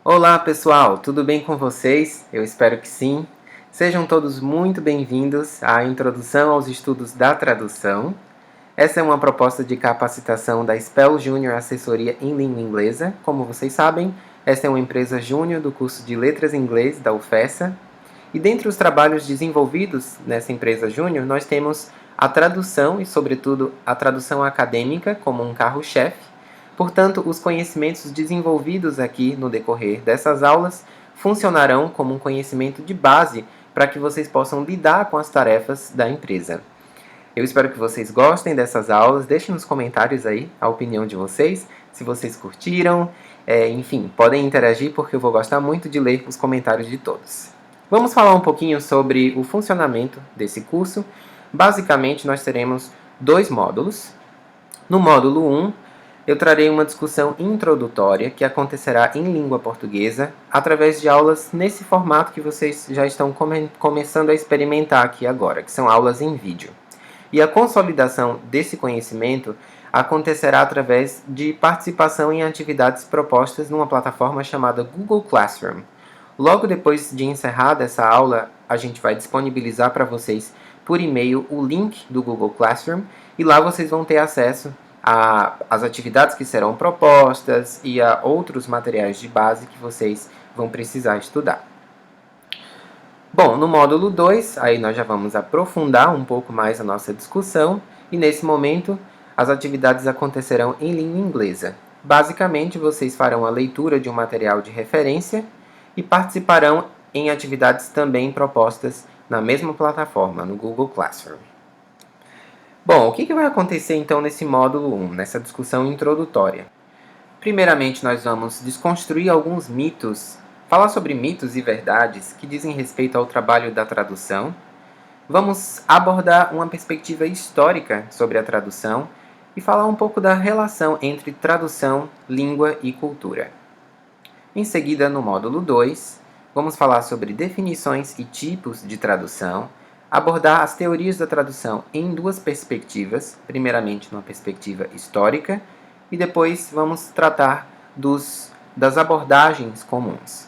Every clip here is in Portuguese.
Olá pessoal, tudo bem com vocês? Eu espero que sim. Sejam todos muito bem-vindos à Introdução aos Estudos da Tradução. Essa é uma proposta de capacitação da Spell Júnior Assessoria em Língua Inglesa. Como vocês sabem, esta é uma empresa júnior do curso de Letras em Inglês da UFESA. E dentre os trabalhos desenvolvidos nessa empresa júnior, nós temos a tradução e, sobretudo, a tradução acadêmica como um carro-chefe. Portanto, os conhecimentos desenvolvidos aqui no decorrer dessas aulas funcionarão como um conhecimento de base para que vocês possam lidar com as tarefas da empresa. Eu espero que vocês gostem dessas aulas. Deixem nos comentários aí a opinião de vocês, se vocês curtiram. Enfim, podem interagir porque eu vou gostar muito de ler os comentários de todos. Vamos falar um pouquinho sobre o funcionamento desse curso. Basicamente, nós teremos dois módulos. No módulo 1, eu trarei uma discussão introdutória que acontecerá em língua portuguesa através de aulas nesse formato que vocês já estão começando a experimentar aqui agora, que são aulas em vídeo. E a consolidação desse conhecimento acontecerá através de participação em atividades propostas numa plataforma chamada Google Classroom. Logo depois de encerrada essa aula, a gente vai disponibilizar para vocês por e-mail o link do Google Classroom e lá vocês vão ter acesso às atividades que serão propostas e a outros materiais de base que vocês vão precisar estudar. Bom, no módulo 2, aí nós já vamos aprofundar um pouco mais a nossa discussão e nesse momento as atividades acontecerão em língua inglesa. Basicamente, vocês farão a leitura de um material de referência e participarão em atividades também propostas na mesma plataforma, no Google Classroom. Bom, o que vai acontecer então nesse módulo 1, nessa discussão introdutória? Primeiramente, nós vamos desconstruir alguns mitos, falar sobre mitos e verdades que dizem respeito ao trabalho da tradução. Vamos abordar uma perspectiva histórica sobre a tradução e falar um pouco da relação entre tradução, língua e cultura. Em seguida, no módulo 2, vamos falar sobre definições e tipos de tradução, abordar as teorias da tradução em duas perspectivas, primeiramente numa perspectiva histórica e depois vamos tratar das abordagens comuns.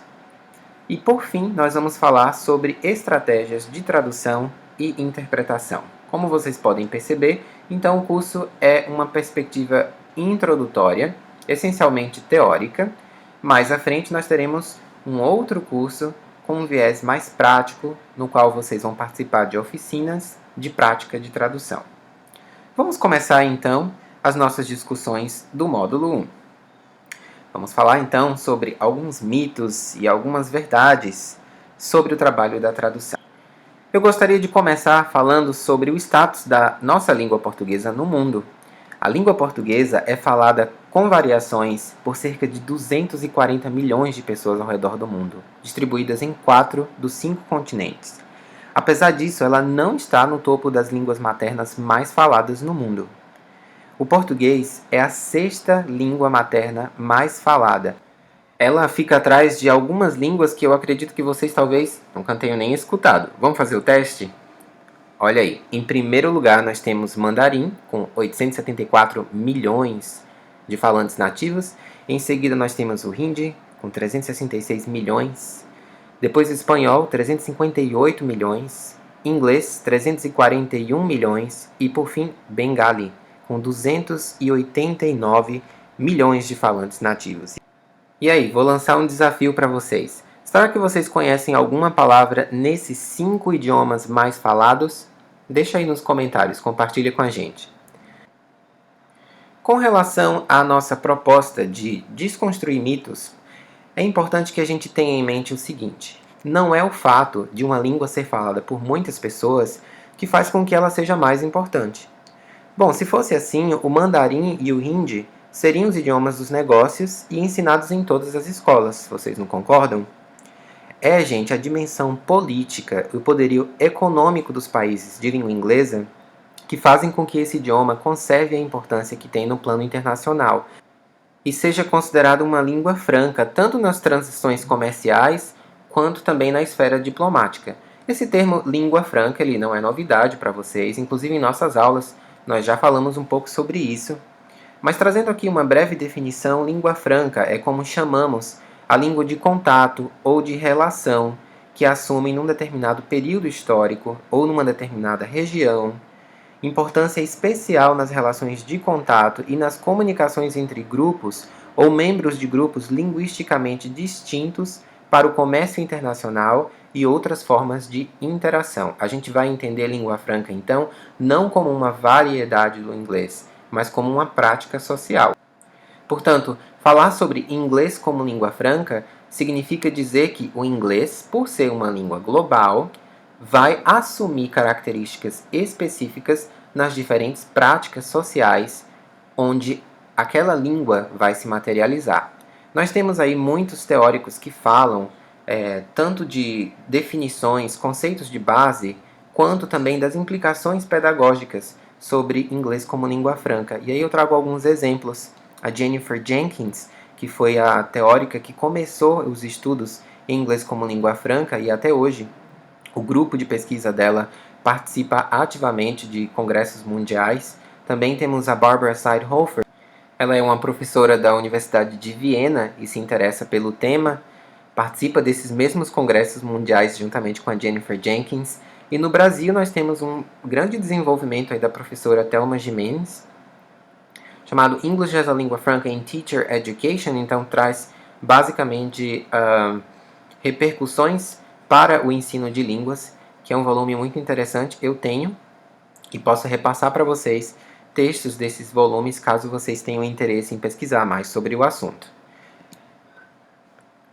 E por fim, nós vamos falar sobre estratégias de tradução e interpretação. Como vocês podem perceber, então o curso é uma perspectiva introdutória, essencialmente teórica. Mais à frente nós teremos um outro curso com um viés mais prático, no qual vocês vão participar de oficinas de prática de tradução. Vamos começar então as nossas discussões do módulo 1. Vamos falar então sobre alguns mitos e algumas verdades sobre o trabalho da tradução. Eu gostaria de começar falando sobre o status da nossa língua portuguesa no mundo. A língua portuguesa é falada com variações por cerca de 240 milhões de pessoas ao redor do mundo, distribuídas em 4 dos 5 continentes. Apesar disso, ela não está no topo das línguas maternas mais faladas no mundo. O português é a 6ª língua materna mais falada. Ela fica atrás de algumas línguas que eu acredito que vocês talvez nunca tenham nem escutado. Vamos fazer o teste? Olha aí, em primeiro lugar nós temos mandarim, com 874 milhões de falantes nativos. Em seguida nós temos o hindi, com 366 milhões. Depois espanhol, 358 milhões. Inglês, 341 milhões. E por fim, bengali, com 289 milhões de falantes nativos. E aí, vou lançar um desafio para vocês. Será que vocês conhecem alguma palavra nesses 5 idiomas mais falados? Deixa aí nos comentários, compartilha com a gente. Com relação à nossa proposta de desconstruir mitos, é importante que a gente tenha em mente o seguinte: não é o fato de uma língua ser falada por muitas pessoas que faz com que ela seja mais importante. Bom, se fosse assim, o mandarim e o hindi seriam os idiomas dos negócios e ensinados em todas as escolas. Vocês não concordam? Gente, a dimensão política e o poderio econômico dos países de língua inglesa que fazem com que esse idioma conserve a importância que tem no plano internacional e seja considerado uma língua franca, tanto nas transações comerciais quanto também na esfera diplomática. Esse termo língua franca ele não é novidade para vocês, inclusive em nossas aulas nós já falamos um pouco sobre isso. Mas trazendo aqui uma breve definição, língua franca é como chamamos a língua de contato ou de relação que assumem num determinado período histórico ou numa determinada região, importância especial nas relações de contato e nas comunicações entre grupos ou membros de grupos linguisticamente distintos para o comércio internacional e outras formas de interação. A gente vai entender língua franca, então, não como uma variedade do inglês, mas como uma prática social. Portanto, falar sobre inglês como língua franca significa dizer que o inglês, por ser uma língua global, vai assumir características específicas nas diferentes práticas sociais onde aquela língua vai se materializar. Nós temos aí muitos teóricos que falam tanto de definições, conceitos de base, quanto também das implicações pedagógicas sobre inglês como língua franca. E aí eu trago alguns exemplos. A Jennifer Jenkins, que foi a teórica que começou os estudos em inglês como língua franca, e até hoje o grupo de pesquisa dela participa ativamente de congressos mundiais. Também temos a Barbara Seidhofer. Ela é uma professora da Universidade de Viena e se interessa pelo tema, participa desses mesmos congressos mundiais juntamente com a Jennifer Jenkins. E no Brasil nós temos um grande desenvolvimento aí da professora Thelma Jimenez, chamado English as a Língua Franca in Teacher Education, então traz basicamente repercussões para o ensino de línguas, que é um volume muito interessante. Eu tenho e posso repassar para vocês textos desses volumes, caso vocês tenham interesse em pesquisar mais sobre o assunto.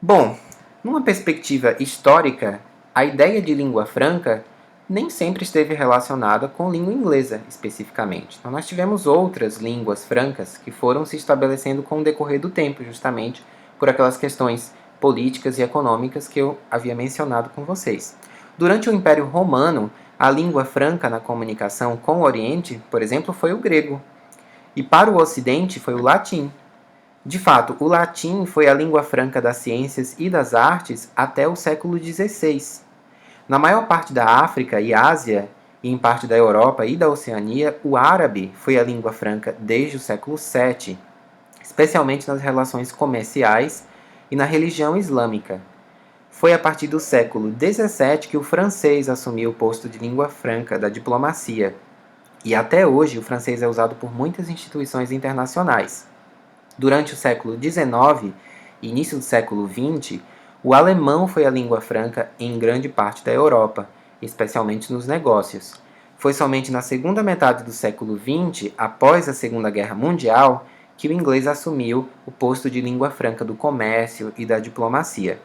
Bom, numa perspectiva histórica, a ideia de língua franca nem sempre esteve relacionada com língua inglesa, especificamente. Então, nós tivemos outras línguas francas que foram se estabelecendo com o decorrer do tempo, justamente por aquelas questões políticas e econômicas que eu havia mencionado com vocês. Durante o Império Romano, a língua franca na comunicação com o Oriente, por exemplo, foi o grego. E para o Ocidente foi o latim. De fato, o latim foi a língua franca das ciências e das artes até o século XVI. Na maior parte da África e Ásia, e em parte da Europa e da Oceania, o árabe foi a língua franca desde o século VII, especialmente nas relações comerciais e na religião islâmica. Foi a partir do século XVII que o francês assumiu o posto de língua franca da diplomacia, e até hoje o francês é usado por muitas instituições internacionais. Durante o século XIX e início do século XX, o alemão foi a língua franca em grande parte da Europa, especialmente nos negócios. Foi somente na segunda metade do século XX, após a Segunda Guerra Mundial, que o inglês assumiu o posto de língua franca do comércio e da diplomacia.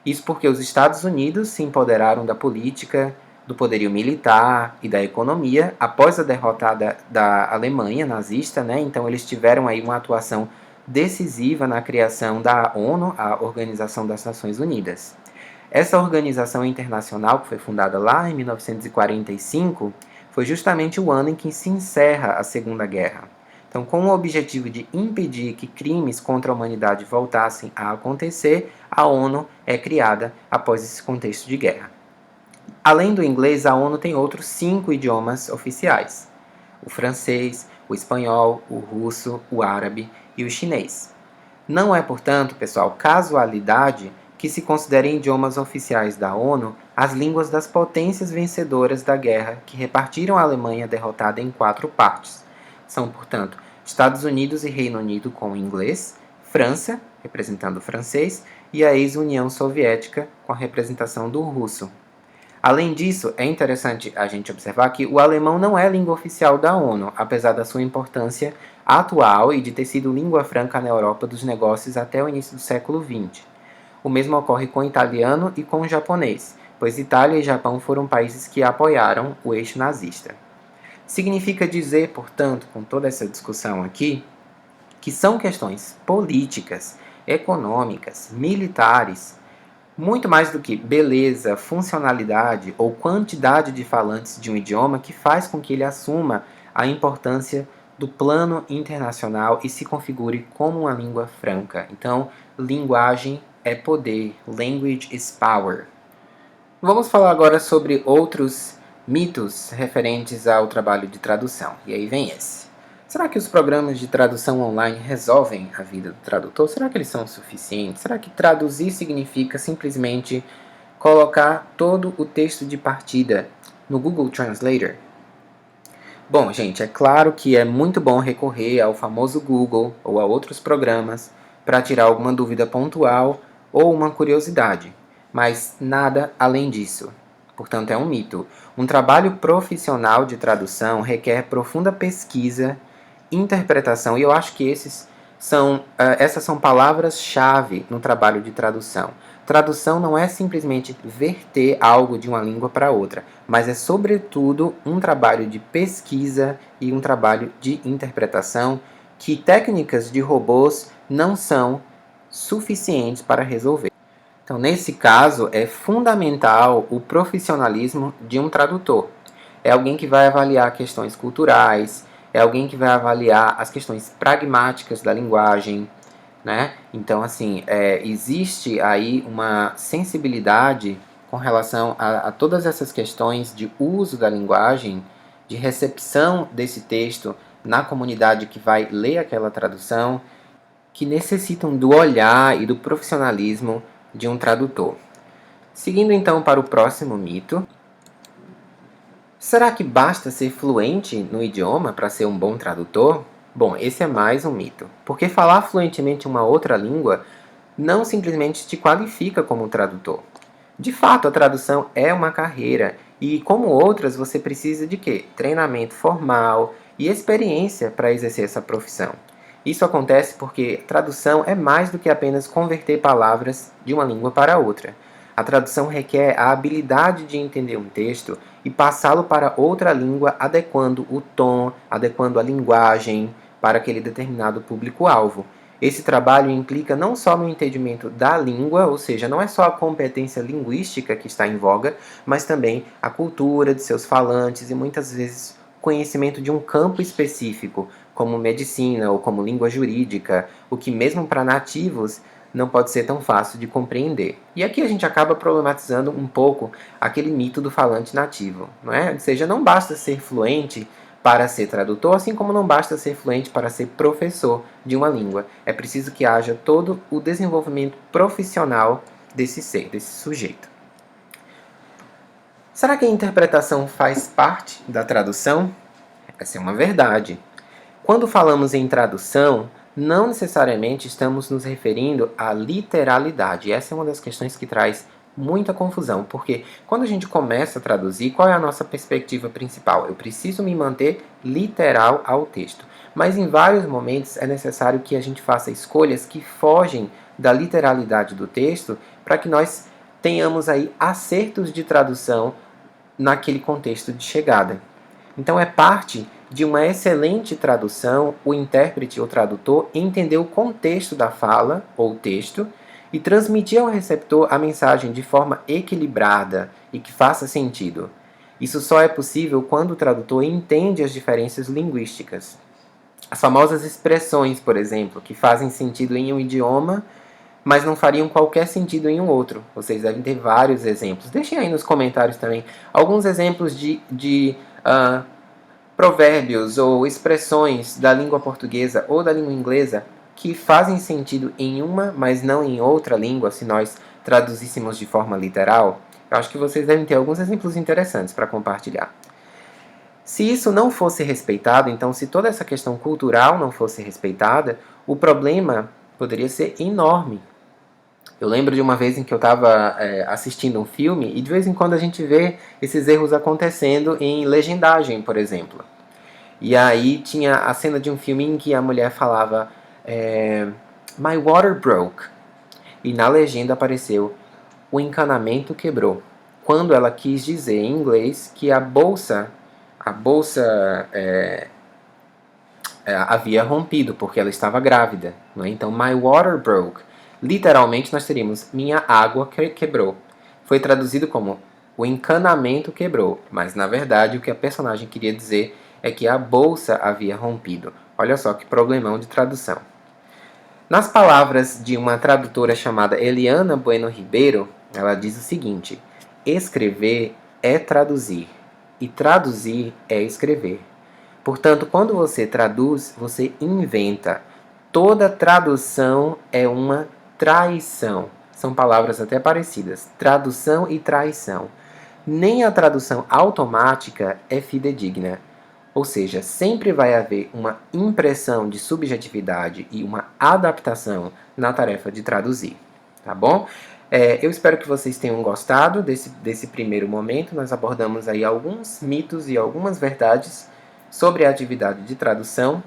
Isso porque os Estados Unidos se empoderaram da política, do poderio militar e da economia após a derrota da Alemanha nazista, né? Então eles tiveram aí uma atuação decisiva na criação da ONU, a Organização das Nações Unidas. Essa organização internacional, que foi fundada lá em 1945, foi justamente o ano em que se encerra a Segunda Guerra. Então, com o objetivo de impedir que crimes contra a humanidade voltassem a acontecer, a ONU é criada após esse contexto de guerra. Além do inglês, a ONU tem outros 5 idiomas oficiais: o francês, o espanhol, o russo, o árabe e o chinês. Não é, portanto, pessoal, casualidade que se considerem idiomas oficiais da ONU as línguas das potências vencedoras da guerra que repartiram a Alemanha derrotada em 4 partes. São, portanto, Estados Unidos e Reino Unido com o inglês, França, representando o francês, e a ex-União Soviética com a representação do russo. Além disso, é interessante a gente observar que o alemão não é língua oficial da ONU, apesar da sua importância atual e de ter sido língua franca na Europa dos negócios até o início do século XX. O mesmo ocorre com o italiano e com o japonês, pois Itália e Japão foram países que apoiaram o eixo nazista. Significa dizer, portanto, com toda essa discussão aqui, que são questões políticas, econômicas, militares, muito mais do que beleza, funcionalidade ou quantidade de falantes de um idioma que faz com que ele assuma a importância do plano internacional e se configure como uma língua franca. Então, linguagem é poder. Language is power. Vamos falar agora sobre outros mitos referentes ao trabalho de tradução. E aí vem esse. Será que os programas de tradução online resolvem a vida do tradutor? Será que eles são suficientes? Será que traduzir significa simplesmente colocar todo o texto de partida no Google Translator? Bom, gente, é claro que é muito bom recorrer ao famoso Google ou a outros programas para tirar alguma dúvida pontual ou uma curiosidade, mas nada além disso. Portanto, é um mito. Um trabalho profissional de tradução requer profunda pesquisa, interpretação, e eu acho que essas são palavras-chave no trabalho de tradução. Tradução não é simplesmente verter algo de uma língua para outra, mas é, sobretudo, um trabalho de pesquisa e um trabalho de interpretação que técnicas de robôs não são suficientes para resolver. Então, nesse caso, é fundamental o profissionalismo de um tradutor. É alguém que vai avaliar questões culturais, é alguém que vai avaliar as questões pragmáticas da linguagem, né? Então, assim, existe aí uma sensibilidade com relação a todas essas questões de uso da linguagem, de recepção desse texto na comunidade que vai ler aquela tradução, que necessitam do olhar e do profissionalismo de um tradutor. Seguindo então para o próximo mito. Será que basta ser fluente no idioma para ser um bom tradutor? Bom, esse é mais um mito, porque falar fluentemente uma outra língua não simplesmente te qualifica como tradutor. De fato, a tradução é uma carreira e, como outras, você precisa de quê? Treinamento formal e experiência para exercer essa profissão. Isso acontece porque tradução é mais do que apenas converter palavras de uma língua para outra. A tradução requer a habilidade de entender um texto e passá-lo para outra língua, adequando o tom, adequando a linguagem para aquele determinado público-alvo. Esse trabalho implica não só no entendimento da língua, ou seja, não é só a competência linguística que está em voga, mas também a cultura de seus falantes e muitas vezes conhecimento de um campo específico, como medicina ou como língua jurídica, o que mesmo para nativos não pode ser tão fácil de compreender. E aqui a gente acaba problematizando um pouco aquele mito do falante nativo, não é? Ou seja, não basta ser fluente para ser tradutor, assim como não basta ser fluente para ser professor de uma língua. É preciso que haja todo o desenvolvimento profissional desse ser, desse sujeito. Será que a interpretação faz parte da tradução? Essa é uma verdade. Quando falamos em tradução, não necessariamente estamos nos referindo à literalidade. Essa é uma das questões que traz muita confusão, porque quando a gente começa a traduzir, qual é a nossa perspectiva principal? Eu preciso me manter literal ao texto. Mas em vários momentos é necessário que a gente faça escolhas que fogem da literalidade do texto para que nós tenhamos aí acertos de tradução naquele contexto de chegada. Então é parte de uma excelente tradução o intérprete ou tradutor entender o contexto da fala ou texto e transmitir ao receptor a mensagem de forma equilibrada e que faça sentido. Isso só é possível quando o tradutor entende as diferenças linguísticas. As famosas expressões, por exemplo, que fazem sentido em um idioma, mas não fariam qualquer sentido em um outro. Vocês devem ter vários exemplos. Deixem aí nos comentários também alguns exemplos de provérbios ou expressões da língua portuguesa ou da língua inglesa que fazem sentido em uma, mas não em outra língua, se nós traduzíssemos de forma literal. Eu acho que vocês devem ter alguns exemplos interessantes para compartilhar. Se isso não fosse respeitado, então se toda essa questão cultural não fosse respeitada, o problema poderia ser enorme. Eu lembro de uma vez em que eu estava assistindo um filme e de vez em quando a gente vê esses erros acontecendo em legendagem, por exemplo. E aí tinha a cena de um filme em que a mulher falava My water broke. E na legenda apareceu o encanamento quebrou. Quando ela quis dizer em inglês que a bolsa havia rompido porque ela estava grávida. Não é? Então, my water broke. Literalmente nós teríamos minha água quebrou. Foi traduzido como o encanamento quebrou, mas na verdade o que a personagem queria dizer é que a bolsa havia rompido. Olha só que problemão de tradução. Nas palavras de uma tradutora chamada Eliana Bueno Ribeiro, ela diz o seguinte: escrever é traduzir e traduzir é escrever. Portanto, quando você traduz, você inventa. Toda tradução é uma traição. São palavras até parecidas. Tradução e traição. Nem a tradução automática é fidedigna. Ou seja, sempre vai haver uma impressão de subjetividade e uma adaptação na tarefa de traduzir. Tá bom? Eu espero que vocês tenham gostado desse primeiro momento. Nós abordamos aí alguns mitos e algumas verdades sobre a atividade de tradução.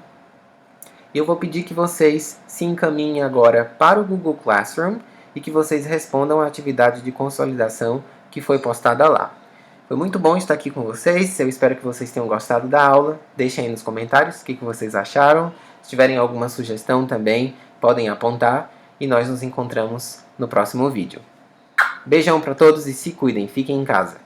Eu vou pedir que vocês se encaminhem agora para o Google Classroom e que vocês respondam à atividade de consolidação que foi postada lá. Foi muito bom estar aqui com vocês, eu espero que vocês tenham gostado da aula. Deixem aí nos comentários o que vocês acharam. Se tiverem alguma sugestão também, podem apontar e nós nos encontramos no próximo vídeo. Beijão para todos e se cuidem, fiquem em casa.